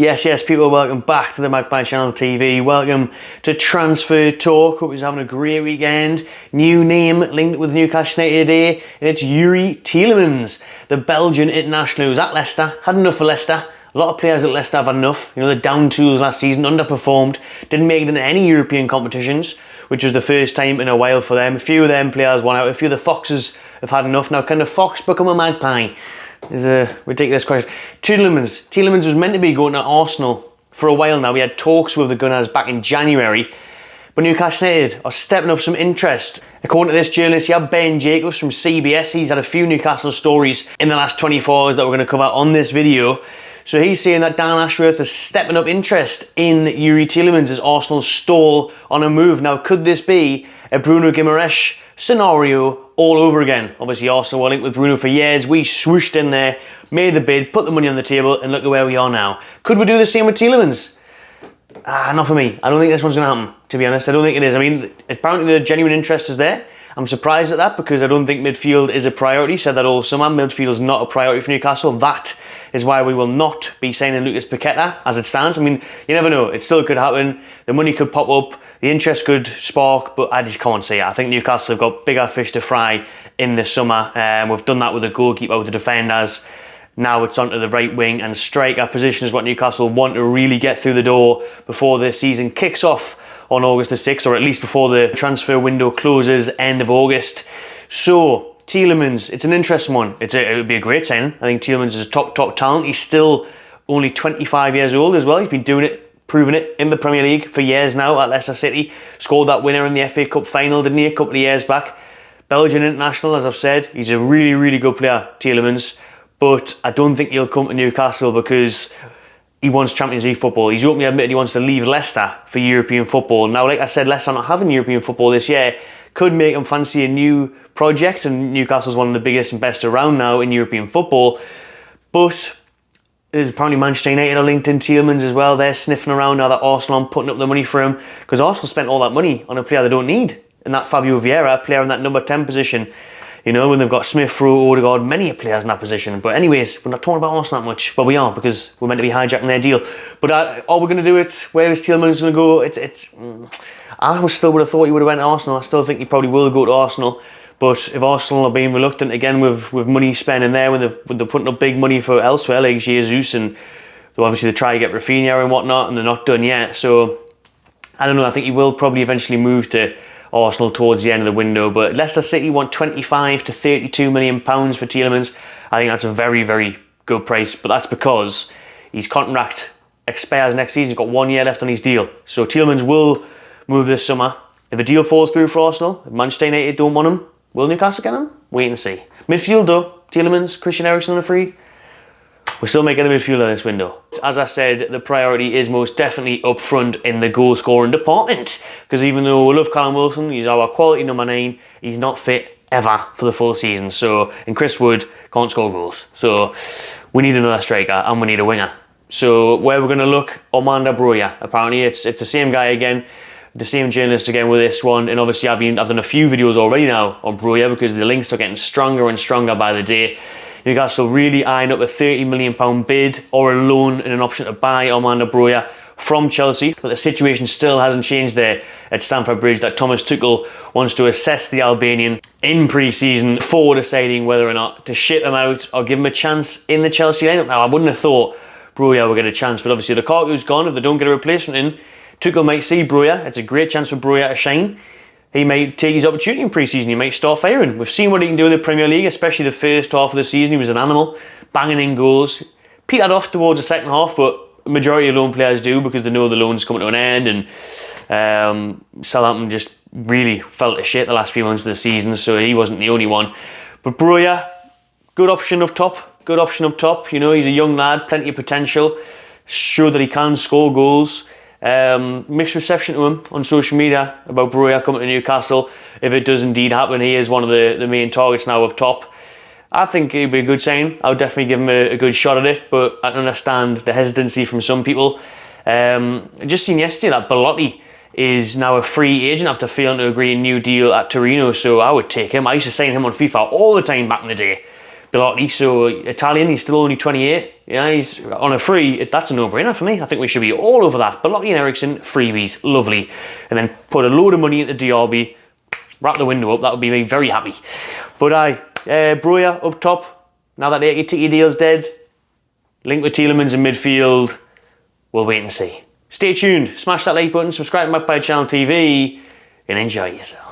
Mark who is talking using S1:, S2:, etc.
S1: Yes, people, welcome back to the Magpie Channel TV. Welcome to Transfer Talk. Hope you're having a great weekend. New name linked with Newcastle United today, and it's Youri Tielemans, the Belgian international who was at Leicester, had enough for Leicester. A lot of players at Leicester have had enough. You know, the down tools last season, underperformed, didn't make it into any European competitions, which was the first time in a while for them. A few of them players won out, a few of the Foxes have had enough. Now, can the Fox become a Magpie? Is a ridiculous question. Tielemans was meant to be going to Arsenal for a while now. We had talks with the Gunners back in January, but Newcastle United are stepping up some interest. According to this journalist, you have Ben Jacobs from CBS. He's had a few Newcastle stories in the last 24 hours that we're going to cover on this video. So he's saying that Dan Ashworth is stepping up interest in Youri Tielemans as Arsenal stall on a move. Now, could this be a Bruno Guimaraes scenario all over again? Obviously, Arsenal were linked with Bruno for years. We swooshed in there, made the bid, put the money on the table, and look at where we are now. Could we do the same with Tielemans? Not for me. I don't think this one's going to happen, to be honest. I don't think it is. I mean, apparently the genuine interest is there. I'm surprised at that because I don't think midfield is a priority. Said that all summer. Midfield is not a priority for Newcastle. That is why we will not be signing Lucas Paqueta as it stands. I mean, you never know. It still could happen. The money could pop up. The interest could spark, but I just can't see it. I think Newcastle have got bigger fish to fry in the summer. We've done that with the goalkeeper, with the defenders. Now it's onto the right wing and striker position is what Newcastle want to really get through the door before the season kicks off on August the 6th, or at least before the transfer window closes end of August. So, Tielemans, it's an interesting one. It would be a great signing. I think Tielemans is a top talent. He's still only 25 years old as well. He's been doing it, proving it in the Premier League for years now at Leicester City. Scored that winner in the FA Cup final, didn't he, a couple of years back. Belgian international, as I've said. He's a really, really good player, Tielemans. But I don't think he'll come to Newcastle because he wants Champions League football. He's openly admitted he wants to leave Leicester for European football. Now, like I said, Leicester not having European football this year could make him fancy a new project, and Newcastle's one of the biggest and best around now in European football. But there's apparently Manchester United are linked in Tielemans as well. They're sniffing around now that Arsenal are putting up the money for him because Arsenal spent all that money on a player they don't need, and that Fabio Vieira, a player in that number 10 position. You know, when they've got Smith, Rowe, Odegaard, many players in that position. But anyways, we're not talking about Arsenal that much. Well, we are, because we're meant to be hijacking their deal. But are we going to do it? Where is Tielemans going to go? I still would have thought he would have went to Arsenal. I still think he probably will go to Arsenal. But if Arsenal are being reluctant again with money spending there, when they're putting up big money for elsewhere, like Jesus, and obviously they try to get Rafinha and whatnot, and they're not done yet. So, I don't know. I think he will probably eventually move to Arsenal towards the end of the window, but Leicester City want 25 to 32 million pounds for Tielemans. I think that's a very, very good price, but that's because his contract expires next season. He's got 1 year left on his deal. So Tielemans will move this summer. If a deal falls through for Arsenal, if Manchester United don't want him, will Newcastle get him? Wait and see. Midfield though, Tielemans, Christian Eriksen on a free. We're still making a midfielder in this window. As I said, the priority is most definitely up front in the goal scoring department. Because even though we love Callum Wilson, he's our quality number 9, he's not fit ever for the full season. So, and Chris Wood can't score goals. So, we need another striker and we need a winger. So, where we're going to look, Broja. Apparently, it's the same guy again, the same journalist again with this one. And obviously, I've done a few videos already now on Broja because the links are getting stronger and stronger by the day. Newcastle really eyeing up a £30 million bid or a loan and an option to buy Broja from Chelsea. But the situation still hasn't changed there at Stamford Bridge, that Thomas Tuchel wants to assess the Albanian in pre-season before deciding whether or not to ship him out or give him a chance in the Chelsea lineup. Now, I wouldn't have thought Broja would get a chance, but obviously Lukaku's gone. If they don't get a replacement in, Tuchel might see Broja. It's a great chance for Broja to shine. He might take his opportunity in pre-season. He might start firing. We've seen what he can do in the Premier League, especially the first half of the season. He was an animal, banging in goals. Petered off towards the second half, but the majority of loan players do because they know the loan's coming to an end. And Southampton just really felt a shit the last few months of the season, so he wasn't the only one. But Broja, good option up top. Good option up top. You know, he's a young lad, plenty of potential. Sure that he can score goals. Mixed reception to him on social media about Broja coming to Newcastle. If it does indeed happen, he is one of the main targets now up top. I think it'd be a good sign. I would definitely give him a good shot at it, but I understand the hesitancy from some people. I just seen yesterday that Belotti is now a free agent after failing to agree a new deal at Torino, so I would take him. I used to sign him on FIFA all the time back in the day. Belotti, so Italian, he's still only 28. Yeah, he's on a free. That's a no-brainer for me. I think we should be all over that. Belotti and Ericsson, freebies, lovely. And then put a load of money into Diaby, wrap the window up, that would be me very happy. But Broja up top, now that the Tiki deal's dead, link with Tielemans in midfield, we'll wait and see. Stay tuned, smash that like button, subscribe to Magpie Channel TV, and enjoy yourself.